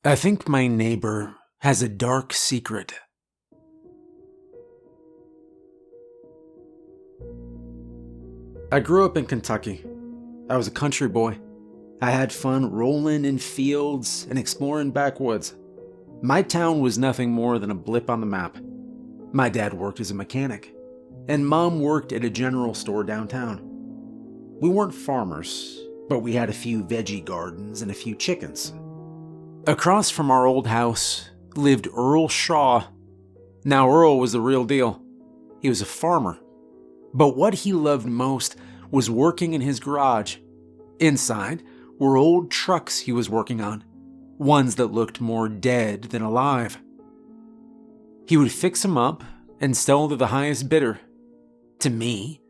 I think my neighbor has a dark secret. I grew up in Kentucky. I was a country boy. I had fun rolling in fields and exploring backwoods. My town was nothing more than a blip on the map. My dad worked as a mechanic, and Mom worked at a general store downtown. We weren't farmers, but we had a few veggie gardens and a few chickens. Across from our old house lived Earl Shaw. Now Earl was the real deal. He was a farmer. But what he loved most was working in his garage. Inside were old trucks he was working on, ones that looked more dead than alive. He would fix them up and sell to the highest bidder. To me,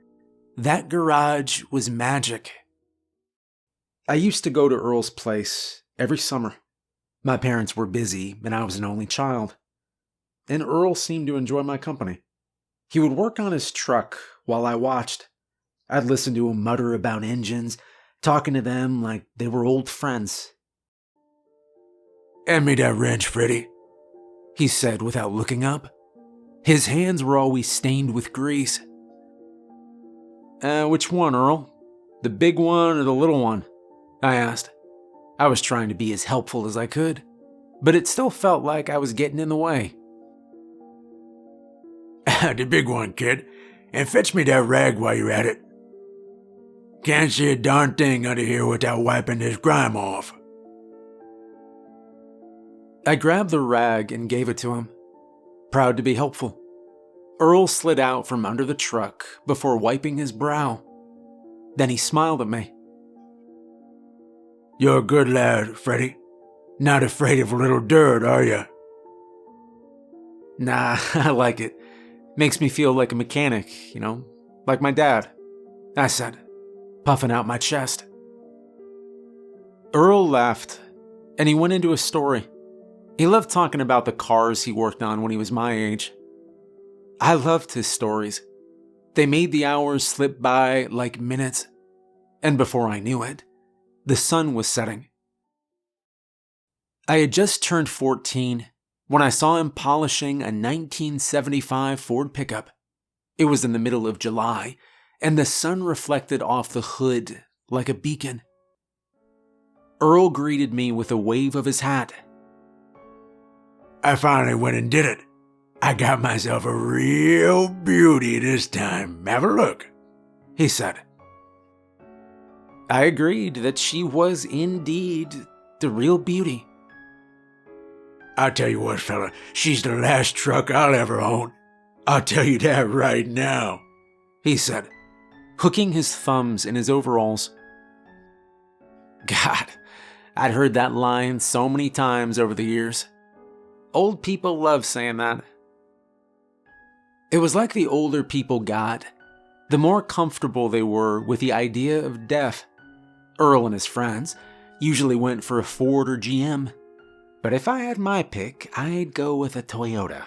that garage was magic. I used to go to Earl's place every summer. My parents were busy and I was an only child. And Earl seemed to enjoy my company. He would work on his truck while I watched. I'd listen to him mutter about engines, talking to them like they were old friends. "Hand me that wrench, Freddy," he said without looking up. His hands were always stained with grease. Which one, Earl? The big one or the little one?" I asked. I was trying to be as helpful as I could, but it still felt like I was getting in the way. "The big one, kid, and fetch me that rag while you're at it. Can't see a darn thing under here without wiping this grime off." I grabbed the rag and gave it to him, proud to be helpful. Earl slid out from under the truck before wiping his brow. Then he smiled at me. "You're a good lad, Freddy. Not afraid of a little dirt, are you?" "Nah, I like it. Makes me feel like a mechanic, like my dad," I said, puffing out my chest. Earl laughed, and he went into a story. He loved talking about the cars he worked on when he was my age. I loved his stories. They made the hours slip by like minutes, and before I knew it, the sun was setting. I had just turned 14 when I saw him polishing a 1975 Ford pickup. It was in the middle of July, and the sun reflected off the hood like a beacon. Earl greeted me with a wave of his hat. "I finally went and did it. I got myself a real beauty this time. Have a look," he said. I agreed that she was indeed the real beauty. "I'll tell you what, fella, she's the last truck I'll ever own. I'll tell you that right now," he said, hooking his thumbs in his overalls. God, I'd heard that line so many times over the years. Old people love saying that. It was like the older people got, the more comfortable they were with the idea of death. Earl and his friends usually went for a Ford or GM, but if I had my pick, I'd go with a Toyota.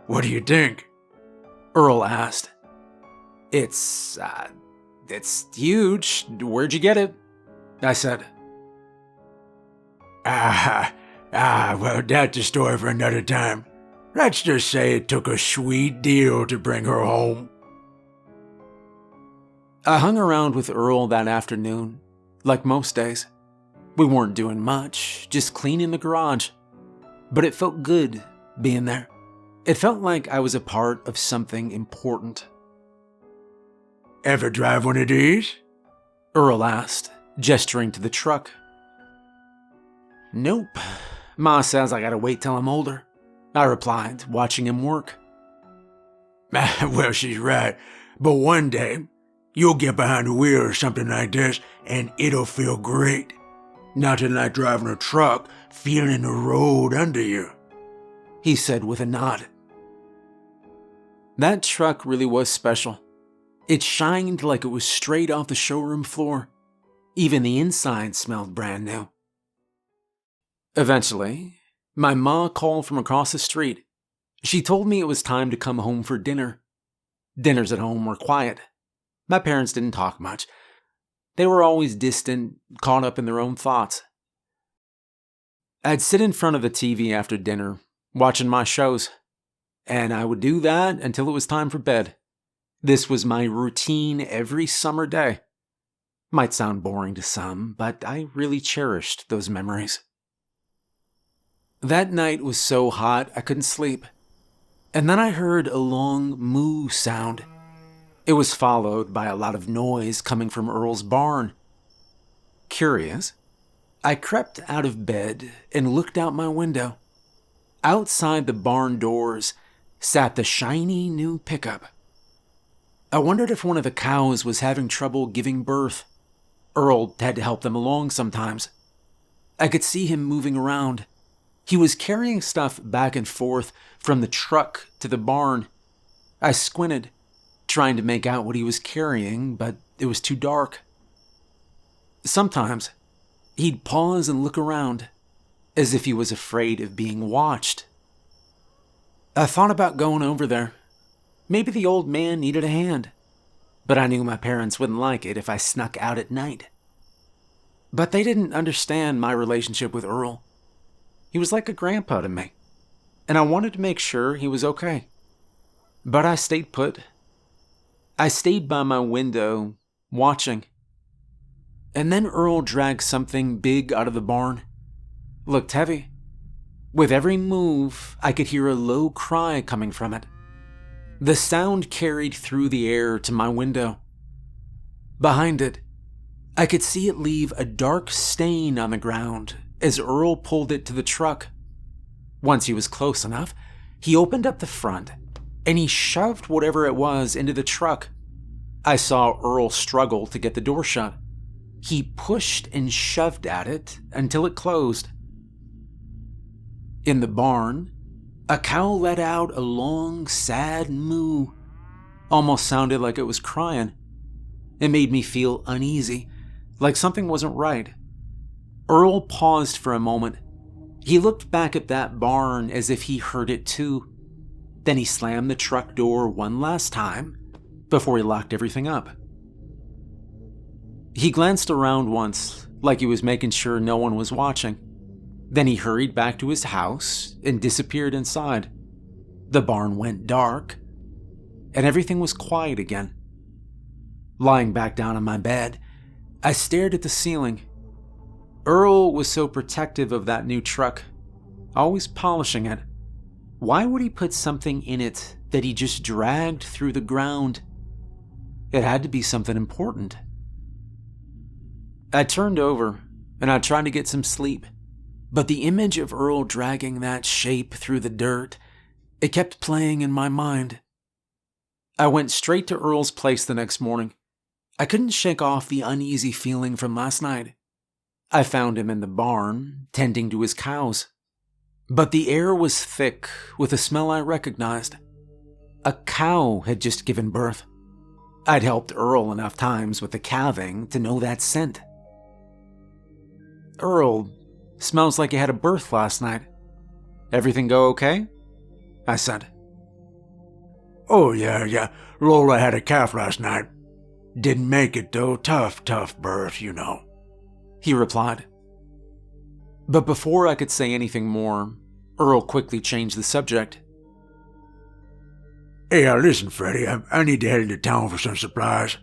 "What do you think?" Earl asked. It's huge. Where'd you get it?" I said. Well, that's a story for another time. Let's just say it took a sweet deal to bring her home." I hung around with Earl that afternoon, like most days. We weren't doing much, just cleaning the garage. But it felt good being there. It felt like I was a part of something important. "Ever drive one of these?" Earl asked, gesturing to the truck. "Nope. Ma says I gotta wait till I'm older," I replied, watching him work. "Well, she's right. But one day, you'll get behind the wheel or something like this, and it'll feel great. Nothing like driving a truck, feeling the road under you," he said with a nod. That truck really was special. It shined like it was straight off the showroom floor. Even the inside smelled brand new. Eventually, my ma called from across the street. She told me it was time to come home for dinner. Dinners at home were quiet. My parents didn't talk much. They were always distant, caught up in their own thoughts. I'd sit in front of the TV after dinner, watching my shows, and I would do that until it was time for bed. This was my routine every summer day. Might sound boring to some, but I really cherished those memories. That night was so hot I couldn't sleep, and then I heard a long moo sound. It was followed by a lot of noise coming from Earl's barn. Curious, I crept out of bed and looked out my window. Outside the barn doors sat the shiny new pickup. I wondered if one of the cows was having trouble giving birth. Earl had to help them along sometimes. I could see him moving around. He was carrying stuff back and forth from the truck to the barn. I squinted, trying to make out what he was carrying, but it was too dark. Sometimes, he'd pause and look around, as if he was afraid of being watched. I thought about going over there. Maybe the old man needed a hand, but I knew my parents wouldn't like it if I snuck out at night. But they didn't understand my relationship with Earl. He was like a grandpa to me, and I wanted to make sure he was okay. But I stayed put. I stayed by my window, watching. And then Earl dragged something big out of the barn. Looked heavy. With every move, I could hear a low cry coming from it. The sound carried through the air to my window. Behind it, I could see it leave a dark stain on the ground as Earl pulled it to the truck. Once he was close enough, he opened up the front and he shoved whatever it was into the truck. I saw Earl struggle to get the door shut. He pushed and shoved at it until it closed. In the barn, a cow let out a long, sad moo. Almost sounded like it was crying. It made me feel uneasy, like something wasn't right. Earl paused for a moment. He looked back at that barn as if he heard it too. Then he slammed the truck door one last time before he locked everything up. He glanced around once, like he was making sure no one was watching. Then he hurried back to his house and disappeared inside. The barn went dark, and everything was quiet again. Lying back down on my bed, I stared at the ceiling. Earl was so protective of that new truck, always polishing it. Why would he put something in it that he just dragged through the ground? It had to be something important. I turned over and I tried to get some sleep, but the image of Earl dragging that shape through the dirt, it kept playing in my mind. I went straight to Earl's place the next morning. I couldn't shake off the uneasy feeling from last night. I found him in the barn, tending to his cows. But the air was thick with a smell I recognized. A cow had just given birth. I'd helped Earl enough times with the calving to know that scent. "Earl, smells like you had a birth last night. Everything go okay?" I said. "Oh, yeah. Lola had a calf last night. Didn't make it, though. Tough birth, you know," he replied. But before I could say anything more, Earl quickly changed the subject. "Hey, listen, Freddie, I need to head into town for some supplies.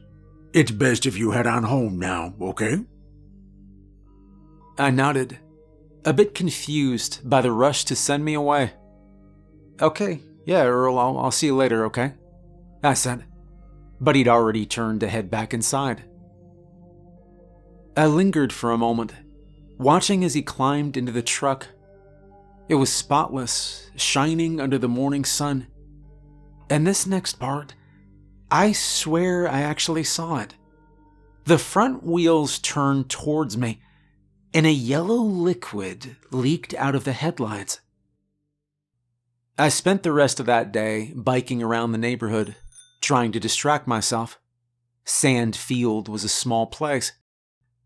It's best if you head on home now, okay?" I nodded, a bit confused by the rush to send me away. "Okay, yeah, Earl, I'll see you later, okay?" I said, but he'd already turned to head back inside. I lingered for a moment, watching as he climbed into the truck. It was spotless, shining under the morning sun. And this next part, I swear I actually saw it. The front wheels turned towards me, and a yellow liquid leaked out of the headlights. I spent the rest of that day biking around the neighborhood, trying to distract myself. Sand Field was a small place.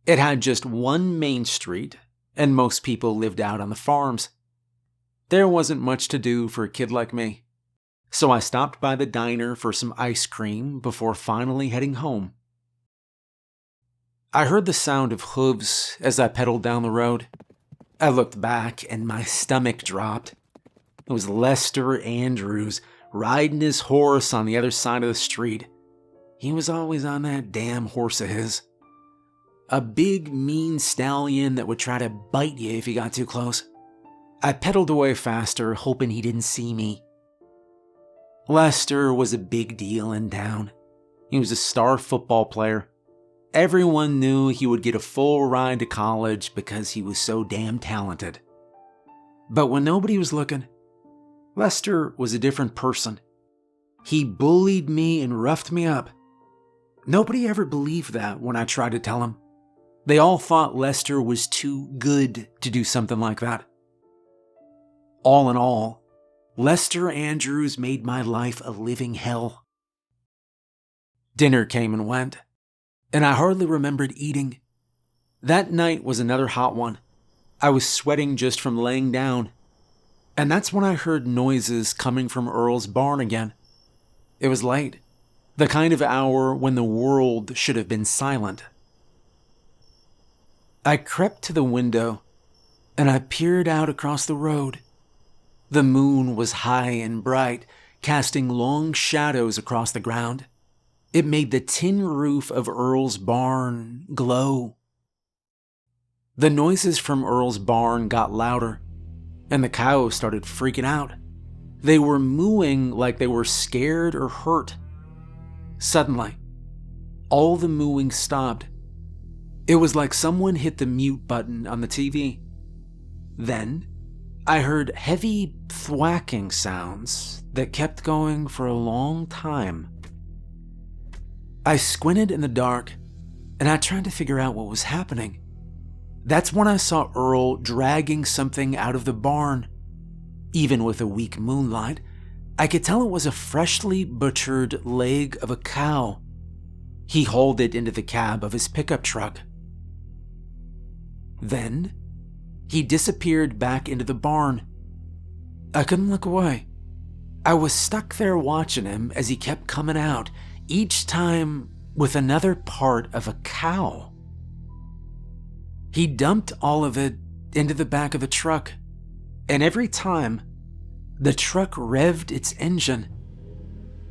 It had just one main street, and most people lived out on the farms. There wasn't much to do for a kid like me, so I stopped by the diner for some ice cream before finally heading home. I heard the sound of hooves as I pedaled down the road. I looked back and my stomach dropped. It was Lester Andrews riding his horse on the other side of the street. He was always on that damn horse of his. A big, mean stallion that would try to bite you if you got too close. I pedaled away faster, hoping he didn't see me. Lester was a big deal in town. He was a star football player. Everyone knew he would get a full ride to college because he was so damn talented. But when nobody was looking, Lester was a different person. He bullied me and roughed me up. Nobody ever believed that when I tried to tell him. They all thought Lester was too good to do something like that. All in all, Lester Andrews made my life a living hell. Dinner came and went, and I hardly remembered eating. That night was another hot one. I was sweating just from laying down, and that's when I heard noises coming from Earl's barn again. It was late, the kind of hour when the world should have been silent. I crept to the window, and I peered out across the road. The moon was high and bright, casting long shadows across the ground. It made the tin roof of Earl's barn glow. The noises from Earl's barn got louder, and the cows started freaking out. They were mooing like they were scared or hurt. Suddenly, all the mooing stopped. It was like someone hit the mute button on the TV. Then, I heard heavy thwacking sounds that kept going for a long time. I squinted in the dark, and I tried to figure out what was happening. That's when I saw Earl dragging something out of the barn. Even with a weak moonlight, I could tell it was a freshly butchered leg of a cow. He hauled it into the cab of his pickup truck. Then, he disappeared back into the barn. I couldn't look away. I was stuck there watching him as he kept coming out, each time with another part of a cow. He dumped all of it into the back of the truck, and every time, the truck revved its engine.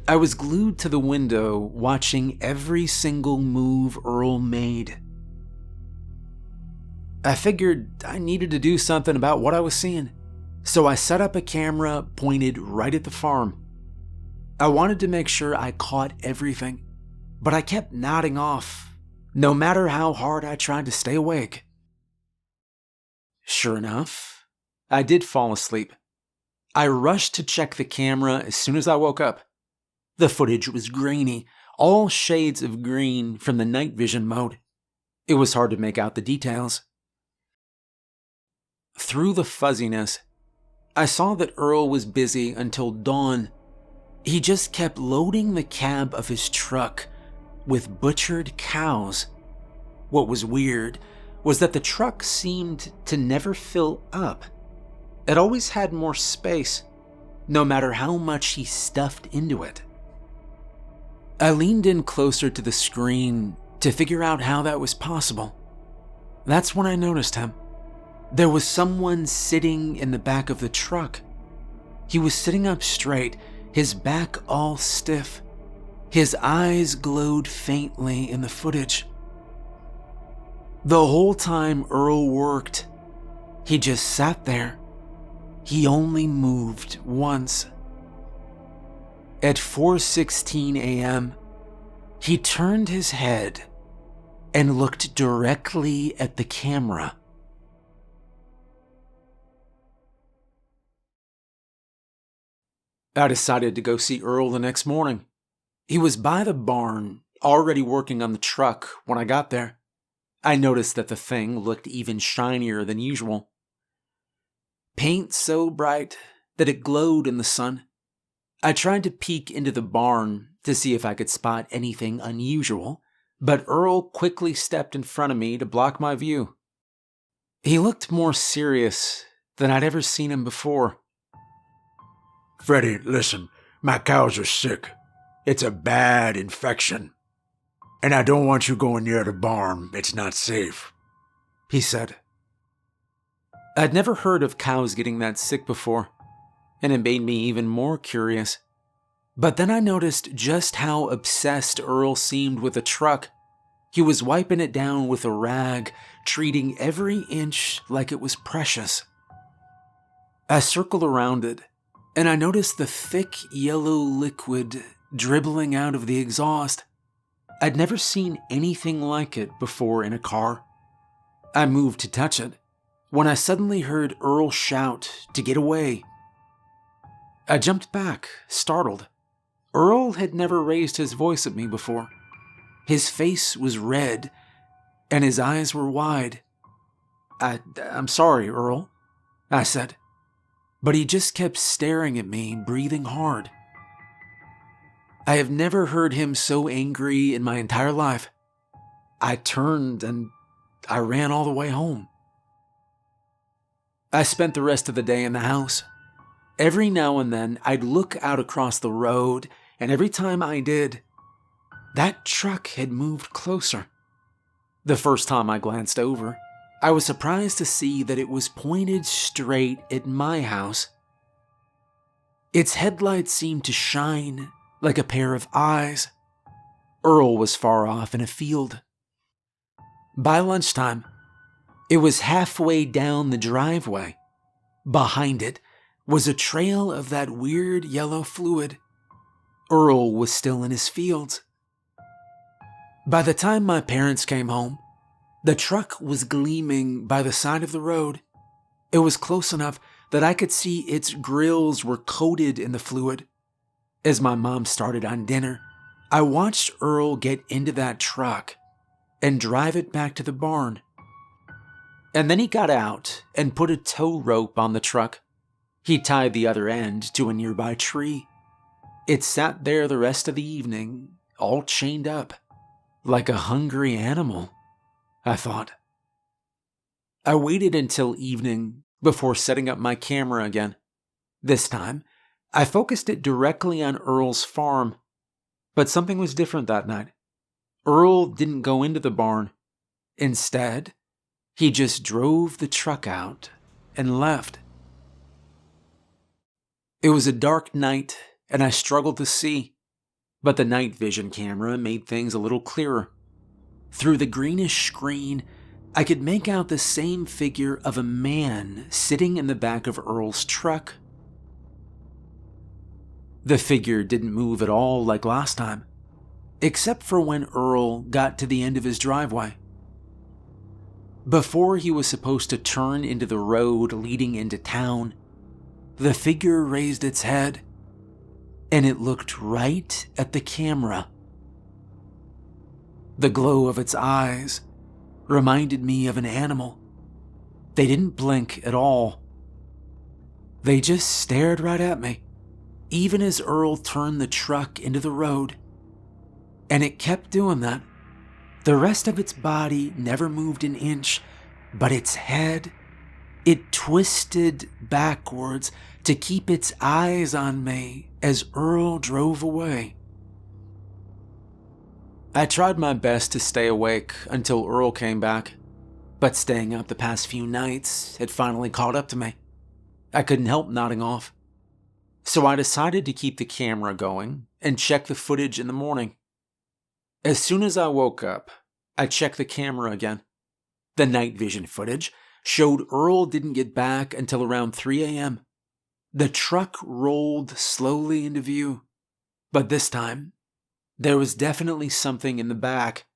I was glued to the window, watching every single move Earl made. I figured I needed to do something about what I was seeing, so I set up a camera pointed right at the farm. I wanted to make sure I caught everything, but I kept nodding off, no matter how hard I tried to stay awake. Sure enough, I did fall asleep. I rushed to check the camera as soon as I woke up. The footage was grainy, all shades of green from the night vision mode. It was hard to make out the details. Through the fuzziness, I saw that Earl was busy until dawn. He just kept loading the cab of his truck with butchered cows. What was weird was that the truck seemed to never fill up. It always had more space, no matter how much he stuffed into it. I leaned in closer to the screen to figure out how that was possible. That's when I noticed him. There was someone sitting in the back of the truck. He was sitting up straight, his back all stiff. His eyes glowed faintly in the footage. The whole time Earl worked, he just sat there. He only moved once. At 4:16 a.m., he turned his head and looked directly at the camera. I decided to go see Earl the next morning. He was by the barn, already working on the truck when I got there. I noticed that the thing looked even shinier than usual. Paint so bright that it glowed in the sun. I tried to peek into the barn to see if I could spot anything unusual, but Earl quickly stepped in front of me to block my view. He looked more serious than I'd ever seen him before. Freddie, listen, my cows are sick. It's a bad infection. And I don't want you going near the barn. It's not safe, he said. I'd never heard of cows getting that sick before, and it made me even more curious. But then I noticed just how obsessed Earl seemed with the truck. He was wiping it down with a rag, treating every inch like it was precious. I circled around it, and I noticed the thick yellow liquid dribbling out of the exhaust. I'd never seen anything like it before in a car. I moved to touch it, when I suddenly heard Earl shout to get away. I jumped back, startled. Earl had never raised his voice at me before. His face was red, and his eyes were wide. I'm sorry, Earl, I said. But he just kept staring at me, breathing hard. I have never heard him so angry in my entire life. I turned and I ran all the way home. I spent the rest of the day in the house. Every now and then, I'd look out across the road, and every time I did, that truck had moved closer. The first time I glanced over, I was surprised to see that it was pointed straight at my house. Its headlights seemed to shine like a pair of eyes. Earl was far off in a field. By lunchtime, it was halfway down the driveway. Behind it was a trail of that weird yellow fluid. Earl was still in his fields. By the time my parents came home, the truck was gleaming by the side of the road. It was close enough that I could see its grills were coated in the fluid. As my mom started on dinner, I watched Earl get into that truck and drive it back to the barn. And then he got out and put a tow rope on the truck. He tied the other end to a nearby tree. It sat there the rest of the evening, all chained up, like a hungry animal, I thought. I waited until evening before setting up my camera again. This time, I focused it directly on Earl's farm, but something was different that night. Earl didn't go into the barn. Instead, he just drove the truck out and left. It was a dark night, and I struggled to see, but the night vision camera made things a little clearer. Through the greenish screen, I could make out the same figure of a man sitting in the back of Earl's truck. The figure didn't move at all like last time, except for when Earl got to the end of his driveway. Before he was supposed to turn into the road leading into town, the figure raised its head, and it looked right at the camera. The glow of its eyes reminded me of an animal. They didn't blink at all. They just stared right at me, even as Earl turned the truck into the road. And it kept doing that. The rest of its body never moved an inch, but its head, it twisted backwards to keep its eyes on me as Earl drove away. I tried my best to stay awake until Earl came back, but staying up the past few nights had finally caught up to me. I couldn't help nodding off. So I decided to keep the camera going and check the footage in the morning. As soon as I woke up, I checked the camera again. The night vision footage showed Earl didn't get back until around 3 a.m. The truck rolled slowly into view, but this time, there was definitely something in the back.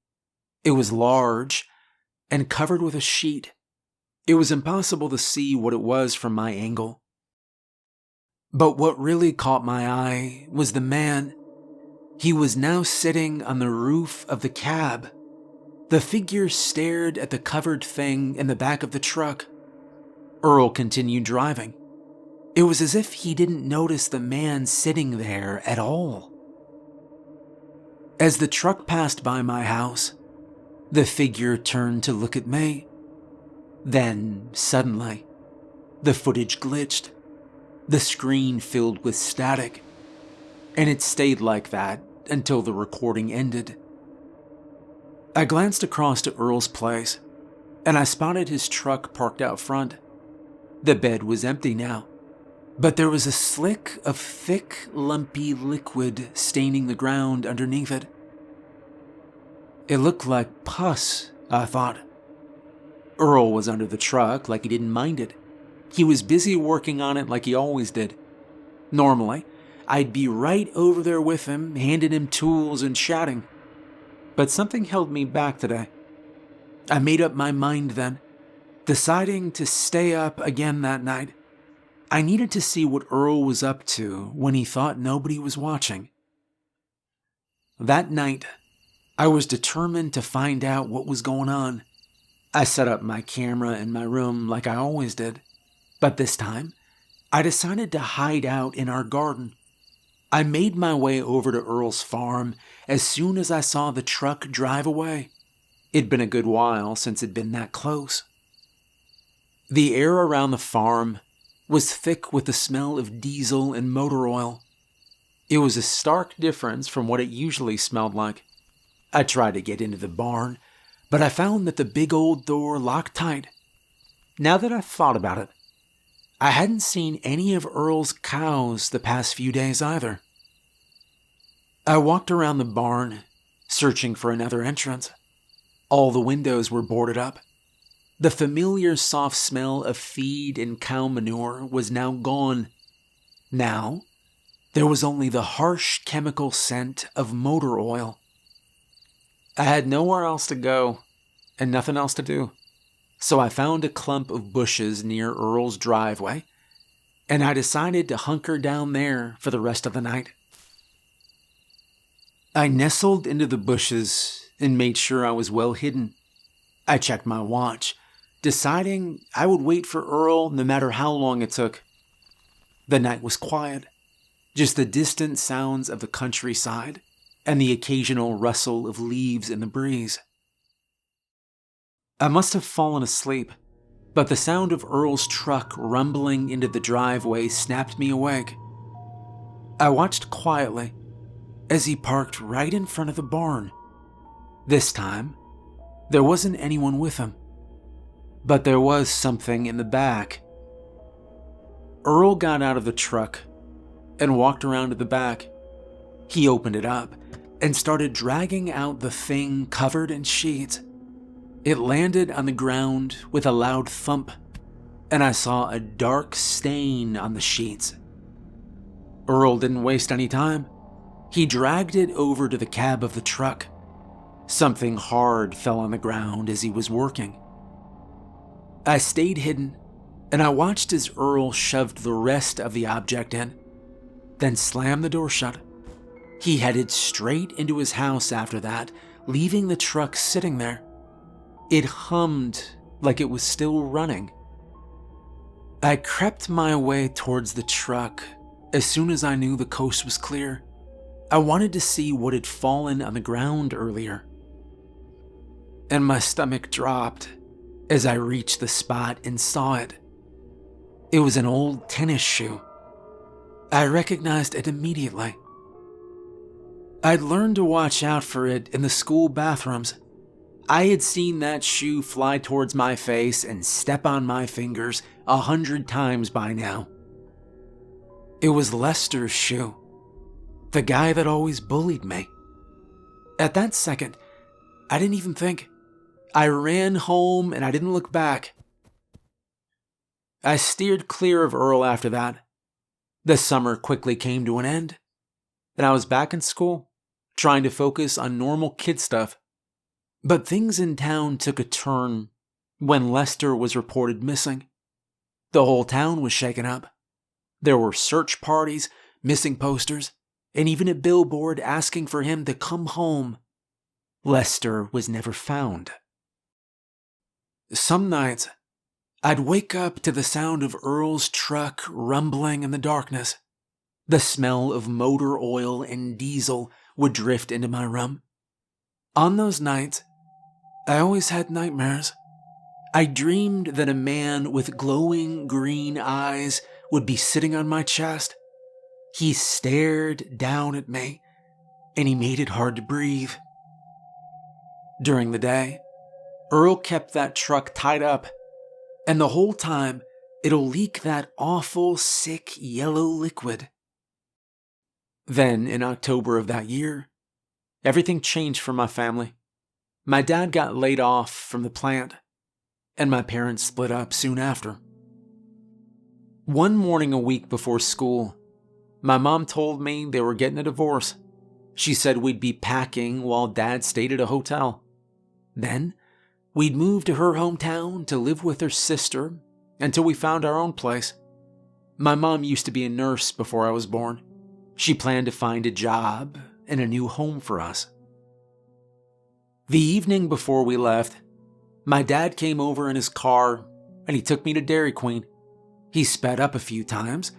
It was large and covered with a sheet. It was impossible to see what it was from my angle. But what really caught my eye was the man. He was now sitting on the roof of the cab. The figure stared at the covered thing in the back of the truck. Earl continued driving. It was as if he didn't notice the man sitting there at all. As the truck passed by my house, the figure turned to look at me. Then, suddenly, the footage glitched. The screen filled with static, and it stayed like that until the recording ended. I glanced across to Earl's place, and I spotted his truck parked out front. The bed was empty now, but there was a slick of thick, lumpy liquid staining the ground underneath it. It looked like pus, I thought. Earl was under the truck like he didn't mind it. He was busy working on it like he always did. Normally, I'd be right over there with him, handing him tools and chatting. But something held me back today. I made up my mind then, deciding to stay up again that night. I needed to see what Earl was up to when he thought nobody was watching. That night, I was determined to find out what was going on. I set up my camera in my room like I always did, but this time, I decided to hide out in our garden. I made my way over to Earl's farm as soon as I saw the truck drive away. It'd been a good while since it'd been that close. The air around the farm was thick with the smell of diesel and motor oil. It was a stark difference from what it usually smelled like. I tried to get into the barn, but I found that the big old door locked tight. Now that I've thought about it, I hadn't seen any of Earl's cows the past few days either. I walked around the barn, searching for another entrance. All the windows were boarded up. The familiar soft smell of feed and cow manure was now gone. Now, there was only the harsh chemical scent of motor oil. I had nowhere else to go and nothing else to do, so I found a clump of bushes near Earl's driveway, and I decided to hunker down there for the rest of the night. I nestled into the bushes and made sure I was well hidden. I checked my watch, deciding I would wait for Earl no matter how long it took. The night was quiet, just the distant sounds of the countryside and the occasional rustle of leaves in the breeze. I must have fallen asleep, but the sound of Earl's truck rumbling into the driveway snapped me awake. I watched quietly as he parked right in front of the barn. This time, there wasn't anyone with him, but there was something in the back. Earl got out of the truck and walked around to the back. He opened it up and started dragging out the thing covered in sheets. It landed on the ground with a loud thump, and I saw a dark stain on the sheets. Earl didn't waste any time. He dragged it over to the cab of the truck. Something hard fell on the ground as he was working. I stayed hidden, and I watched as Earl shoved the rest of the object in, then slammed the door shut. He headed straight into his house after that, leaving the truck sitting there. It hummed like it was still running. I crept my way towards the truck as soon as I knew the coast was clear. I wanted to see what had fallen on the ground earlier. And my stomach dropped as I reached the spot and saw it. It was an old tennis shoe. I recognized it immediately. I'd learned to watch out for it in the school bathrooms. I had seen that shoe fly towards my face and step on my fingers 100 times by now. It was Lester's shoe, the guy that always bullied me. At that second, I didn't even think. I ran home and I didn't look back. I steered clear of Earl after that. The summer quickly came to an end, and I was back in school, trying to focus on normal kid stuff. But things in town took a turn when Lester was reported missing. The whole town was shaken up. There were search parties, missing posters, and even a billboard asking for him to come home. Lester was never found. Some nights, I'd wake up to the sound of Earl's truck rumbling in the darkness. The smell of motor oil and diesel would drift into my room. On those nights, I always had nightmares. I dreamed that a man with glowing green eyes would be sitting on my chest. He stared down at me, and he made it hard to breathe. During the day, Earl kept that truck tied up, and the whole time, it'll leak that awful, sick yellow liquid. Then, in October of that year, everything changed for my family. My dad got laid off from the plant, and my parents split up soon after. One morning a week before school, my mom told me they were getting a divorce. She said we'd be packing while Dad stayed at a hotel. Then, we'd move to her hometown to live with her sister until we found our own place. My mom used to be a nurse before I was born. She planned to find a job and a new home for us. The evening before we left, my dad came over in his car and he took me to Dairy Queen. He sped up a few times,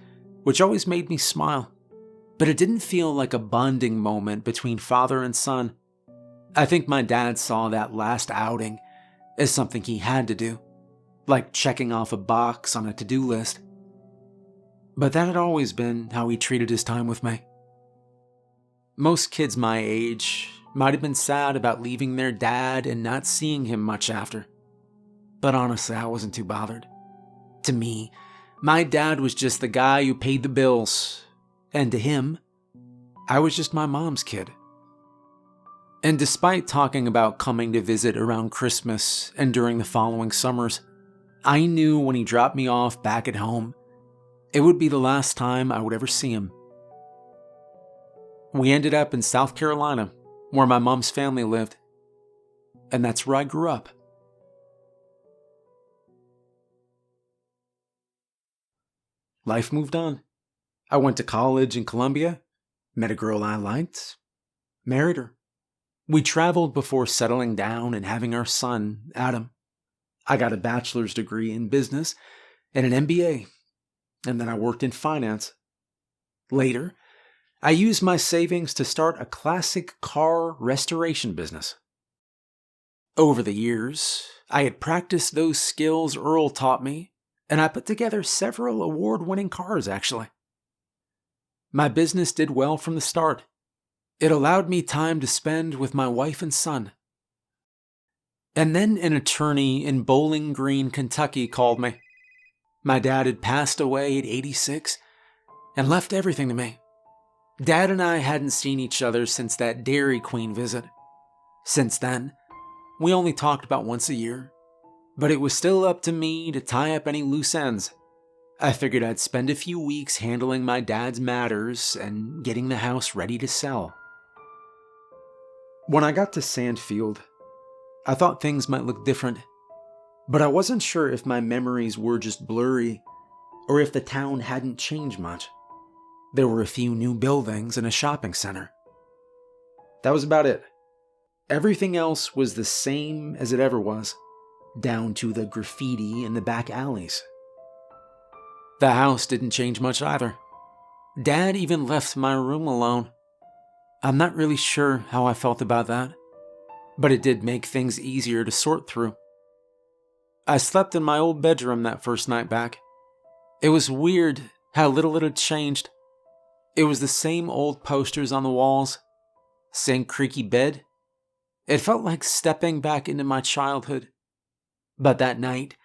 which always made me smile, but it didn't feel like a bonding moment between father and son. I think my dad saw that last outing as something he had to do, like checking off a box on a to-do list. But that had always been how he treated his time with me. Most kids my age might have been sad about leaving their dad and not seeing him much after. But honestly, I wasn't too bothered. To me, my dad was just the guy who paid the bills, and to him, I was just my mom's kid. And despite talking about coming to visit around Christmas and during the following summers, I knew when he dropped me off back at home, it would be the last time I would ever see him. We ended up in South Carolina, where my mom's family lived, and that's where I grew up. Life moved on. I went to college in Columbia, met a girl I liked, married her. We traveled before settling down and having our son, Adam. I got a bachelor's degree in business and an MBA, and then I worked in finance. Later, I used my savings to start a classic car restoration business. Over the years, I had practiced those skills Earl taught me, and I put together several award-winning cars, actually. My business did well from the start. It allowed me time to spend with my wife and son. And then an attorney in Bowling Green, Kentucky called me. My dad had passed away at 86 and left everything to me. Dad and I hadn't seen each other since that Dairy Queen visit. Since then, we only talked about once a year, but it was still up to me to tie up any loose ends. I figured I'd spend a few weeks handling my dad's matters and getting the house ready to sell. When I got to Sandfield, I thought things might look different, but I wasn't sure if my memories were just blurry or if the town hadn't changed much. There were a few new buildings and a shopping center. That was about it. Everything else was the same as it ever was, down to the graffiti in the back alleys. The house didn't change much either. Dad even left my room alone. I'm not really sure how I felt about that, but it did make things easier to sort through. I slept in my old bedroom that first night back. It was weird how little it had changed. It was the same old posters on the walls, same creaky bed. It felt like stepping back into my childhood. But that night,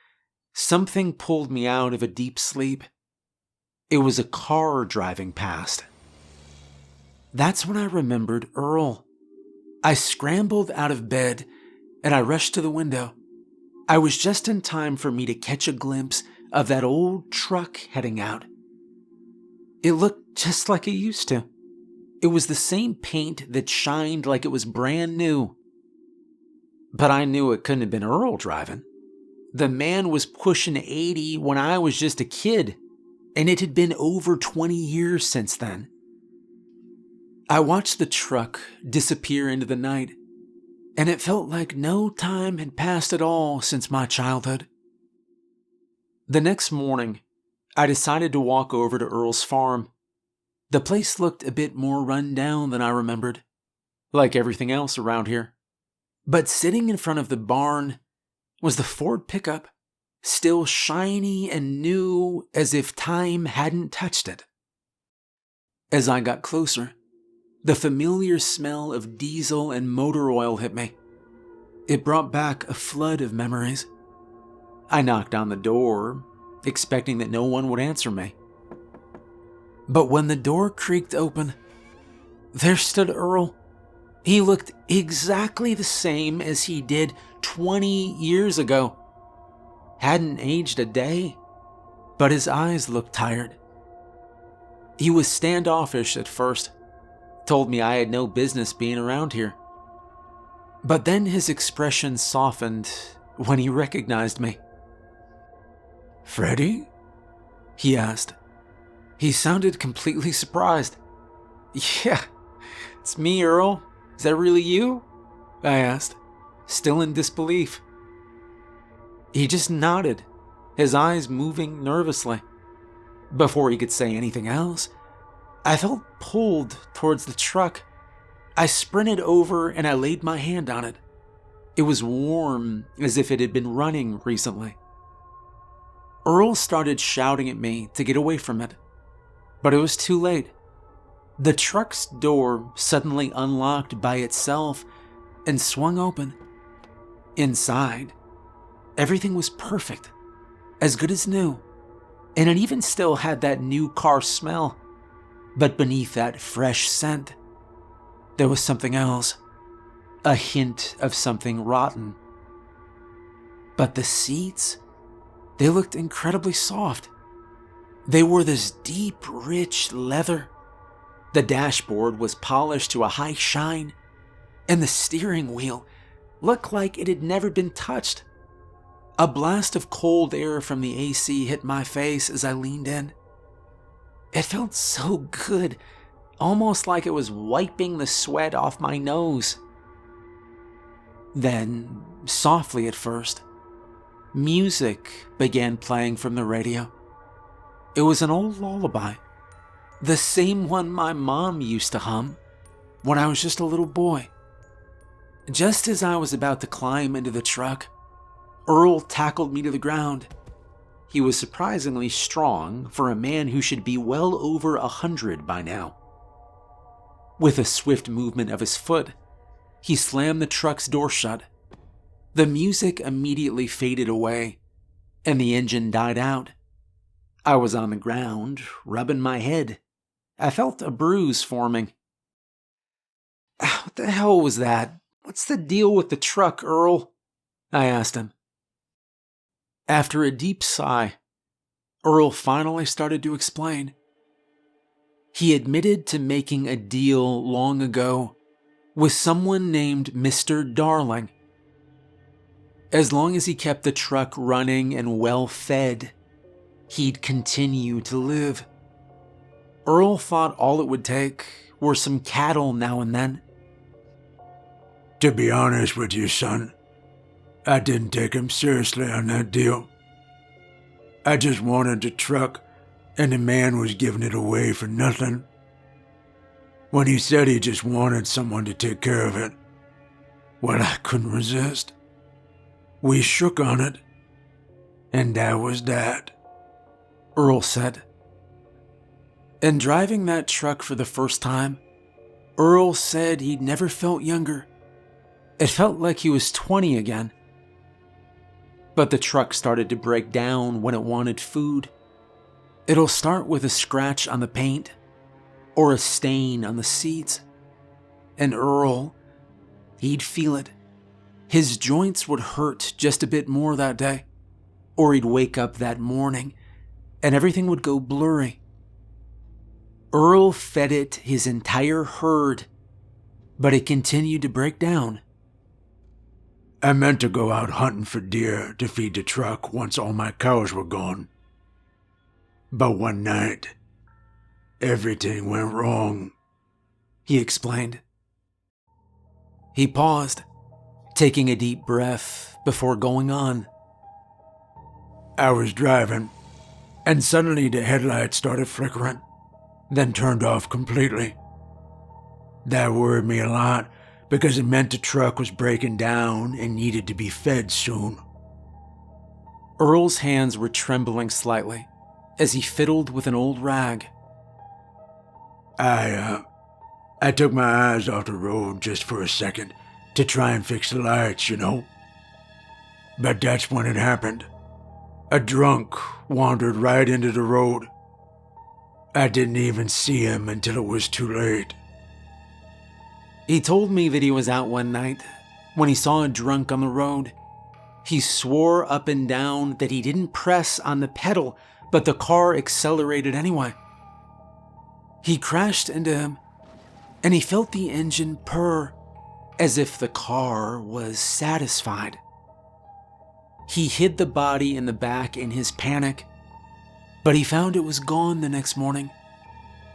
something pulled me out of a deep sleep. It was a car driving past. That's when I remembered Earl. I scrambled out of bed and I rushed to the window. I was just in time for me to catch a glimpse of that old truck heading out. It looked just like it used to. It was the same paint that shined like it was brand new. But I knew it couldn't have been Earl driving. The man was pushing 80 when I was just a kid, and it had been over 20 years since then. I watched the truck disappear into the night, and it felt like no time had passed at all since my childhood. The next morning, I decided to walk over to Earl's farm. The place looked a bit more run down than I remembered, like everything else around here. But sitting in front of the barn was the Ford pickup, still shiny and new as if time hadn't touched it. As I got closer, the familiar smell of diesel and motor oil hit me. It brought back a flood of memories. I knocked on the door, expecting that no one would answer me. But when the door creaked open, there stood Earl. He looked exactly the same as he did 20 years ago. Hadn't aged a day, but his eyes looked tired. He was standoffish at first, told me I had no business being around here. But then his expression softened when he recognized me. "Freddie?" he asked. He sounded completely surprised. "Yeah, it's me, Earl. Is that really you?" I asked, still in disbelief. He just nodded, his eyes moving nervously. Before he could say anything else, I felt pulled towards the truck. I sprinted over and I laid my hand on it. It was warm, as if it had been running recently. Earl started shouting at me to get away from it, but it was too late. The truck's door suddenly unlocked by itself and swung open. Inside, everything was perfect, as good as new, and it even still had that new car smell. But beneath that fresh scent, there was something else, a hint of something rotten. But the seats, they looked incredibly soft. They were this deep, rich leather. The dashboard was polished to a high shine, and the steering wheel looked like it had never been touched. A blast of cold air from the AC hit my face as I leaned in. It felt so good, almost like it was wiping the sweat off my nose. Then, softly at first, music began playing from the radio. It was an old lullaby, the same one my mom used to hum when I was just a little boy. Just as I was about to climb into the truck, Earl tackled me to the ground. He was surprisingly strong for a man who should be well over 100 by now. With a swift movement of his foot, he slammed the truck's door shut. The music immediately faded away, and the engine died out. I was on the ground, rubbing my head. I felt a bruise forming. "What the hell was that? What's the deal with the truck, Earl?" I asked him. After a deep sigh, Earl finally started to explain. He admitted to making a deal long ago with someone named Mr. Darling. As long as he kept the truck running and well fed, he'd continue to live. Earl thought all it would take were some cattle now and then. "To be honest with you, son, I didn't take him seriously on that deal. I just wanted the truck, and the man was giving it away for nothing. When he said he just wanted someone to take care of it, well, I couldn't resist. We shook on it, and that was that," Earl said. And driving that truck for the first time, Earl said he'd never felt younger. It felt like he was 20 again. But the truck started to break down when it wanted food. It'll start with a scratch on the paint or a stain on the seats. And Earl, he'd feel it. His joints would hurt just a bit more that day. Or he'd wake up that morning and everything would go blurry. Earl fed it his entire herd, but it continued to break down. "I meant to go out hunting for deer to feed the truck once all my cows were gone. But one night, everything went wrong," he explained. He paused, taking a deep breath before going on. "I was driving, and suddenly the headlights started flickering, then turned off completely. That worried me a lot, because it meant the truck was breaking down and needed to be fed soon." Earl's hands were trembling slightly as he fiddled with an old rag. I took my eyes off the road just for a second to try and fix the lights, you know. But that's when it happened. A drunk wandered right into the road. I didn't even see him until it was too late. He told me that he was out one night when he saw a drunk on the road. He swore up and down that he didn't press on the pedal, but the car accelerated anyway. He crashed into him, and he felt the engine purr as if the car was satisfied. He hid the body in the back in his panic, but he found it was gone the next morning,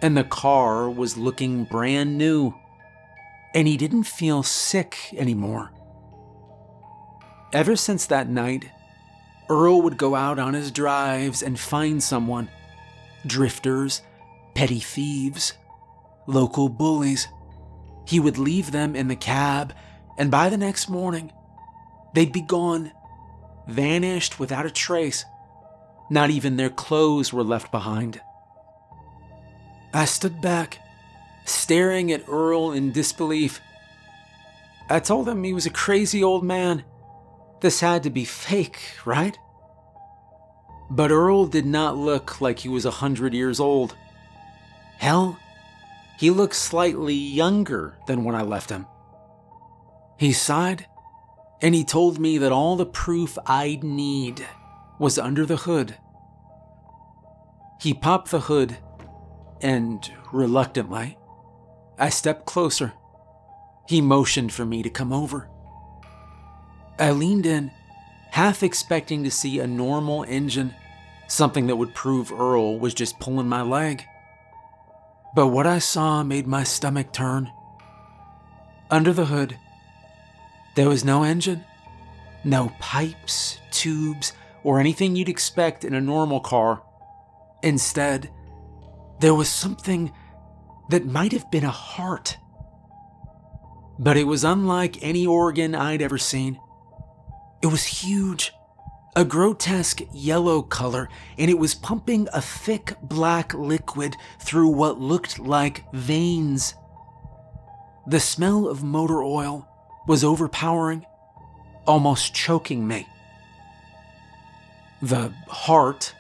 and the car was looking brand new, and he didn't feel sick anymore. Ever since that night, Earl would go out on his drives and find someone. Drifters, petty thieves, local bullies. He would leave them in the cab, and by the next morning, they'd be gone, vanished without a trace. Not even their clothes were left behind. I stood back, staring at Earl in disbelief. I told him he was a crazy old man. This had to be fake, right? But Earl did not look like he was 100 years old. Hell, he looked slightly younger than when I left him. He sighed, and he told me that all the proof I'd need was under the hood. He popped the hood, and reluctantly, I stepped closer. He motioned for me to come over. I leaned in, half expecting to see a normal engine, something that would prove Earl was just pulling my leg. But what I saw made my stomach turn. Under the hood, there was no engine, no pipes, tubes, or anything you'd expect in a normal car. Instead, there was something that might have been a heart. But it was unlike any organ I'd ever seen. It was huge, a grotesque yellow color, and it was pumping a thick black liquid through what looked like veins. The smell of motor oil was overpowering, almost choking me. The heart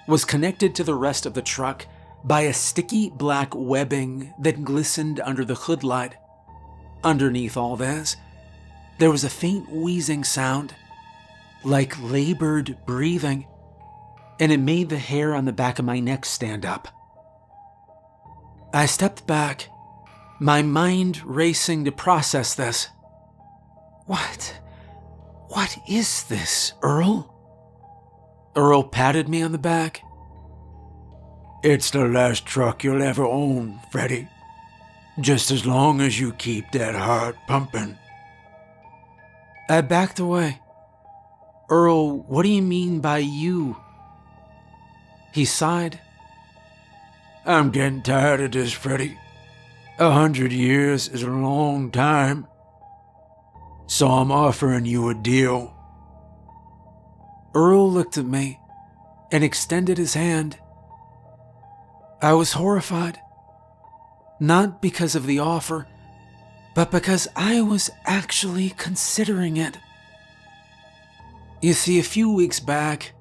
was connected to the rest of the truck by a sticky black webbing that glistened under the hood light. Underneath all this, there was a faint wheezing sound, like labored breathing, and it made the hair on the back of my neck stand up. I stepped back, my mind racing to process this. What is this, Earl? Earl patted me on the back. It's the last truck you'll ever own, Freddie. Just as long as you keep that heart pumping. I backed away. Earl, what do you mean by you? He sighed. I'm getting tired of this, Freddie. 100 years is a long time. So I'm offering you a deal. Earl looked at me and extended his hand. I was horrified. Not because of the offer, but because I was actually considering it. You see, a few weeks back,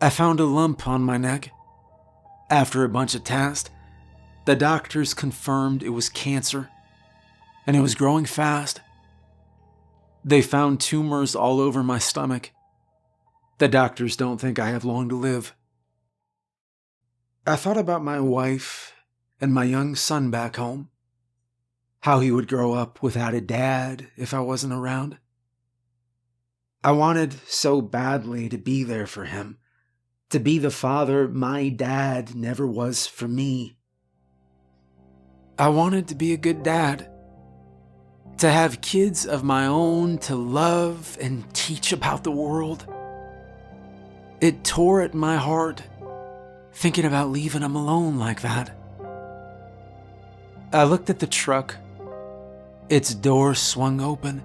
I found a lump on my neck. After a bunch of tests, the doctors confirmed it was cancer, and it was growing fast. They found tumors all over my stomach. The doctors don't think I have long to live. I thought about my wife and my young son back home, how he would grow up without a dad if I wasn't around. I wanted so badly to be there for him, to be the father my dad never was for me. I wanted to be a good dad, to have kids of my own to love and teach about the world. It tore at my heart, thinking about leaving him alone like that. I looked at the truck. Its door swung open.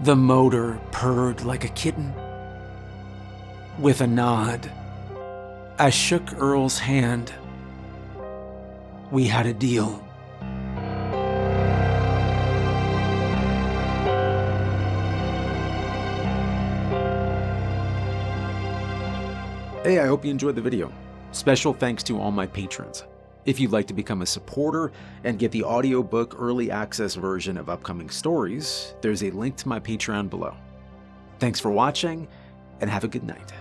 The motor purred like a kitten. With a nod, I shook Earl's hand. We had a deal. Hey, I hope you enjoyed the video. Special thanks to all my patrons. If you'd like to become a supporter and get the audiobook early access version of upcoming stories, there's a link to my Patreon below. Thanks for watching, and have a good night.